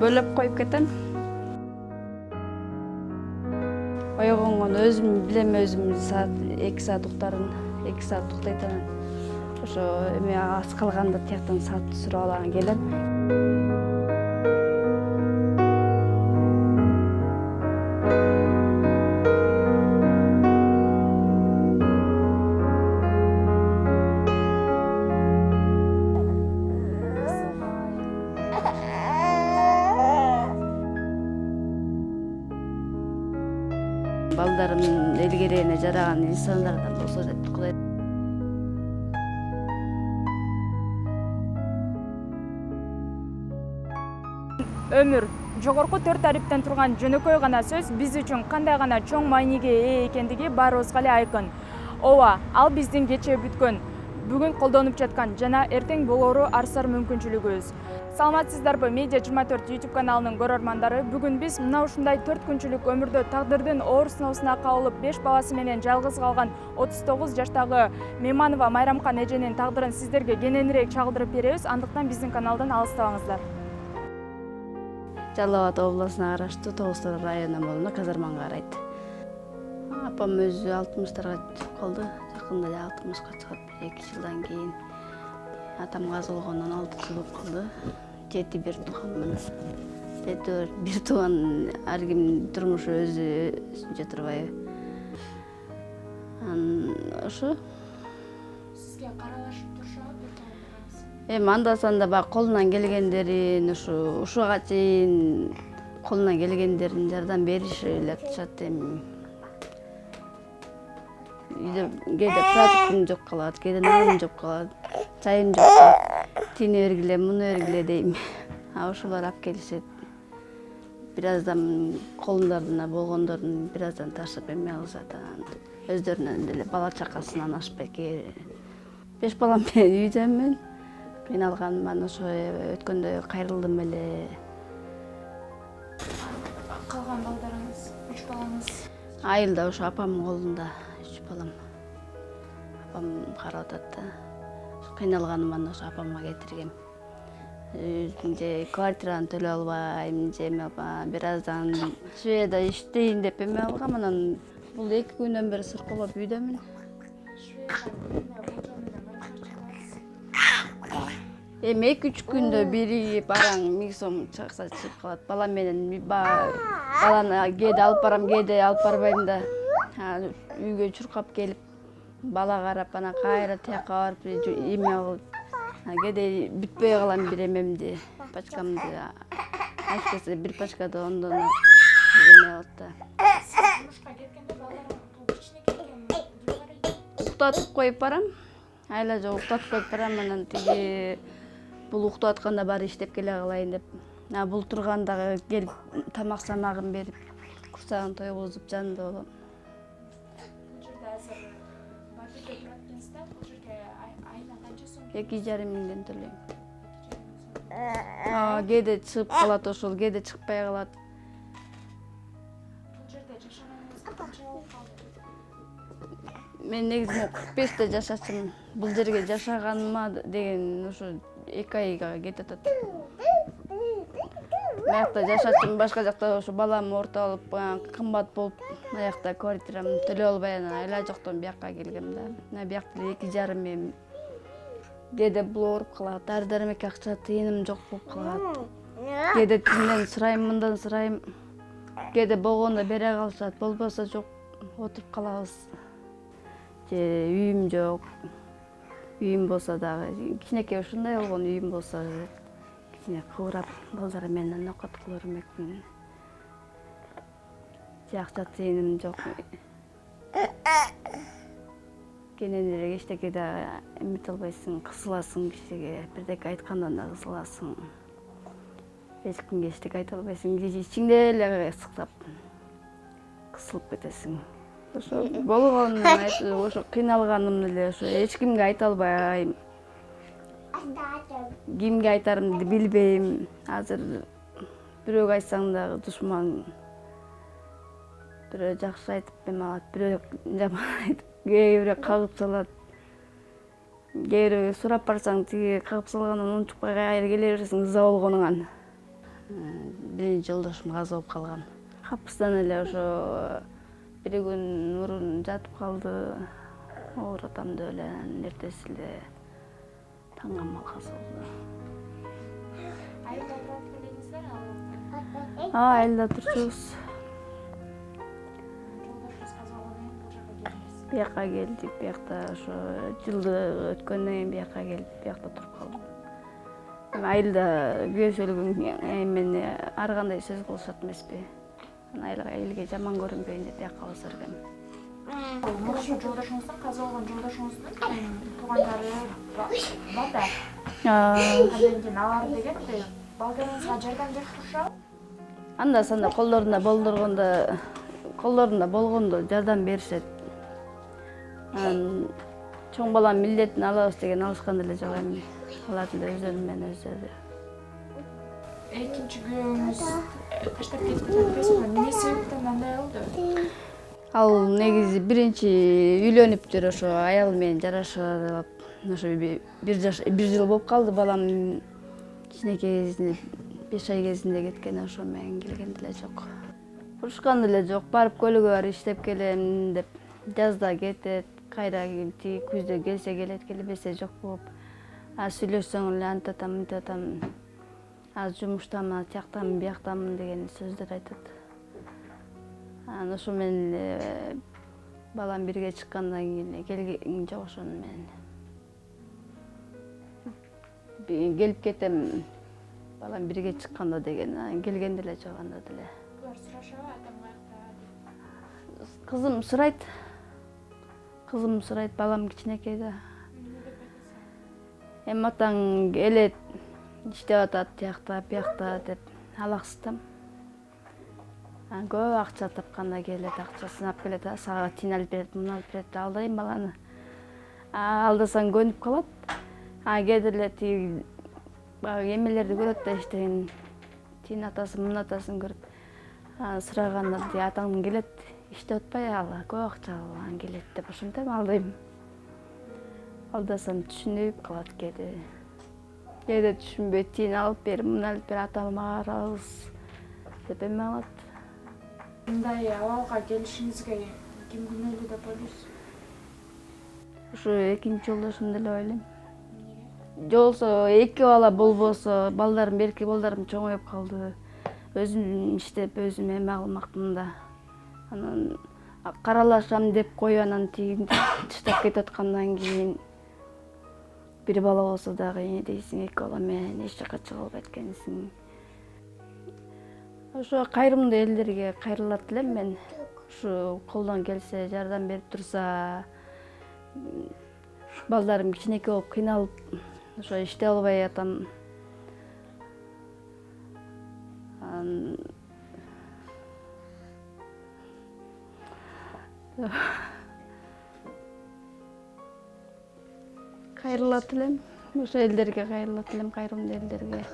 бөлөп коюп кетем. Ойгонгон өзүм билем, өзүм саат 2 саат уктарын, 2 саат уктайт анан. Ошо эме ас калганда тияктан саат сурап алган келем. Балдарым элгерене жараган инсандардан болсо деп Кудай. Өмүр жогорку 4 тариптен турган жөнөкөй гана сөз биз үчүн кандай гана чоң мааниге ээ экендиги баарыбызга эле айкын. Ооба, ал биздин кечээ бүткөн, бүгүн колдонуп жаткан жана эртең болоору арсар мүмкүнчүлүгүбүз. Саламатсыздарбы, Медиа 24 YouTube каналынын көрөрмандары. Бүгүн биз мына ушундай 4 күнчүлүк өмүрдө тагдырдын оор сыноосуна кабылып 5 баласы менен жалгыз калган 39 жаштагы Мейманова Майрамкан эженин тагдырын сиздерге кененирээк чагылдырып беребиз. Андыктан биздин каналдан алыстабаңыздар. Жалал Абад областына караштуу Тоогубуз району болуна казарманга карайт. Апам өзү 60-тарга чыгып калды. Жакында эле 60-ка чыгып 2 жылдан кийин атам каза болгондон 6 жыл болуп калды. 7 бир тууганмын. 7 бир тууган ар ким турмушу өзүнчө турбайбы. Ошо Сизге каралашып турушабы? Эми анда-санда баягы колунан келгендерин, ушуга чейин колунан келгендерин жардам беришип атышат. Эми үйдө кээде продуктум жок калат, кээде наным жок калат, чайым жок калат. Тини бергиле, муну бергиле дейм. Ошолор алып келишет. Бир аздан колундарына болгондорун бир аздан ташып эме кылышат. Өздөрүнөн деле бала чакасынан ашпай. 5 балам менен үйдөмүн. Кыйналганман, ошо өткөндө кайрылдым эле. Калган балдарыңыз, 3 балаңыз. Айылда ошо апамдын колунда 3 балам. Апам карап атат да. Кыйналганыман ошо апамга кетиргем. Же квартираны төлөй албайм, же бир аздан Шведада иштейин деп эме алгам. Анан бул 2 күндөн бери сыркылап үйдөмүн. Эми 2-3 күндө бири бараң 1000 сом чакса чыгып калат. Балам менен баланы кээде алып барам, кээде алып барбайм да. Үйгө чуркап келип бала карап, анан кайра тияка барып эме алып, кээде бүтпөй калам бир эмемди, пачкамды. Айтпаса бир пачкада ондон эме алат да. Турмушка кеткенде балдарың кичинекей Уктатып коюп барам. Айла жок уктатып коюп барам, анан тиги бул уктап атканда баары иштеп келе калайын деп. Бул турганда келип тамак-самагын берип, курсагын тойгузуп жанында болом. Учурда азыр батирде турат экенсиз да, бул жерге айына канча сом? 2,5 миңден төлөйм. Кээде чыгып калат ошол, кээде чыкпай калат. Бул жерде жашаганыңызга канча болуп калды? Мен негизи 45-те жашачумун. Бул жерге жашаганыма деген ошо 2 айга кетип атат. Аякта жашачумун, башка жакта ошо балам орто алып, кымбат болуп, аякта квартирамды төлөй албай анан айла жоктон бияка келгем да. Мына биякта 2,5 миң. Кээде бул ооруп калат, дары-дармек акча тыйыным жок болуп калат. Кээде тинден сурайм, мындан сурайм. Кээде болгондо бере калышат, болбосо жок, отуруп калабыз. Же үйүм жок. Үйүм болсо дагы кичинекей ушундай болгон, үйүм болсо кичине кыбырап балдары менен окуткула бермекмин. Же акча тыйыным жок. Кененирээк эчтеке да эмете албайсың, кысыласың кишиге, бирдеке айткандан да кысыласың. Эч кимге эчтеке айта албайсың, ичиңде эле сыктап кысылып кетесиң. Ошо болгон, ошо кыйналганым эле, ошо эч кимге айта албайм. Кимге айтарымды билбейм. Азыр бирөөгө айтсаң дагы душман. Бирөө жакшы айтып эме алат, бирөө жаман айтып, кээ бирөө кагып салат. Кээ бирөө сурап барсаң, тиги кагып салгандан унчукпай кайра келе бересиң ыза болгонуңан. биринчи жолдошум каза болуп калган. Капыстан эле ошо бир күн мурун жатып калды. Оор атамды эле эртеси эле таң аман каза болду. Айылда турат белеңиздер ал? Айылда турчубуз. Жолдошубуз каза болгондон кийин бул жака келдиңиз. Бияка келдик, биякта ошо жылды өткөндөн кийин бияка келип, биякта туруп калдык. Айылда күйөөсү өлгөн эмени ар кандай сөз кылышат эмеспи? Айылга жаман көрүнбөйүн деп бияка басар экен. Мурунку жолдошуңуздун, каза болгон жолдошуңуздун туугандары бар да. Андан кийин алар деген балдарыңызга жардам берип турушабы? Анда санда колдорунда болгондо жардам беришет. Чоң балам милдетин алабыз деген алышкан деле жок эми. Алар деле өздөрү менен өздөрү. Экинчи күйөөңүз таштап кетти депесизби? Эмне себептен андай болду? Ал негизи биринчи үйлөнүптүр, ошо аялы менен жарашып, ошо бир жыл болуп калды балам кичинекей кезинде 5 ай кезинде кеткен, ошо менен келген деле жок. Урушкан деле жок, барып көлүгө барып иштеп келем деп жазда кетет, кайра күздө келсе келет, келбесе жок болуп. Сүйлөшсөң эле антатам, мынтатам, жумуштамын, тияктамын, бияктамын деген сөздөр айтат. Ошо менен балам бирге чыккандан кийин келген жок, ошону менен келип кетем, балам бирге чыкканда деген келген деле жок анда деле. Булар сурашабы атам каякта? Кызым сурайт, балам кичинекей да. Эми атаң келет, иштеп атат, тиякта, биякта деп алаксытам. Көп акча тапканда келет, акчасын алып келет, сага тиын алып берет, муну алып берет, алдайм баланы. Алдасаң көнүп калат. Кээде эле тиги баягы эмелерди көрөт да, иштеген тиин атасын, мунун атасын көрүп, сураганда тиги атаң келет, иштеп атпай ал көп акча алган келет деп ошентем, алдайм. Алдасам түшүнбөй калат кээде. Кээде түшүнбөйт, тиин алып бер, муну алып бер, атама барабыз деп эме кылат. Мындай абалга келишиңизге ким күнөөлүү деп ойлойсуз? Ушу экинчи жолдошум деле ойлойм. Жолсо эки бала болбосо, берки балдарым чоңоюп калды. Өзүм иштеп, өзүм эме кылмакмын да. Анан каралашам деп коюп, анан тигин таштап кетип аткандан кийин бир бала болсо дагы эмне дейсиң, эки бала менен эч жака чыга албайт экенсиң. Ошо кайрымдуу элдерге кайрылат элем мен. Ушу колдон келсе жардам берип турса, балдарым кичинекей болуп кыйналып, ошо иштей албай атам. Кайрылат элем, ошо элдерге кайрылат элем, кайрымдуу элдерге.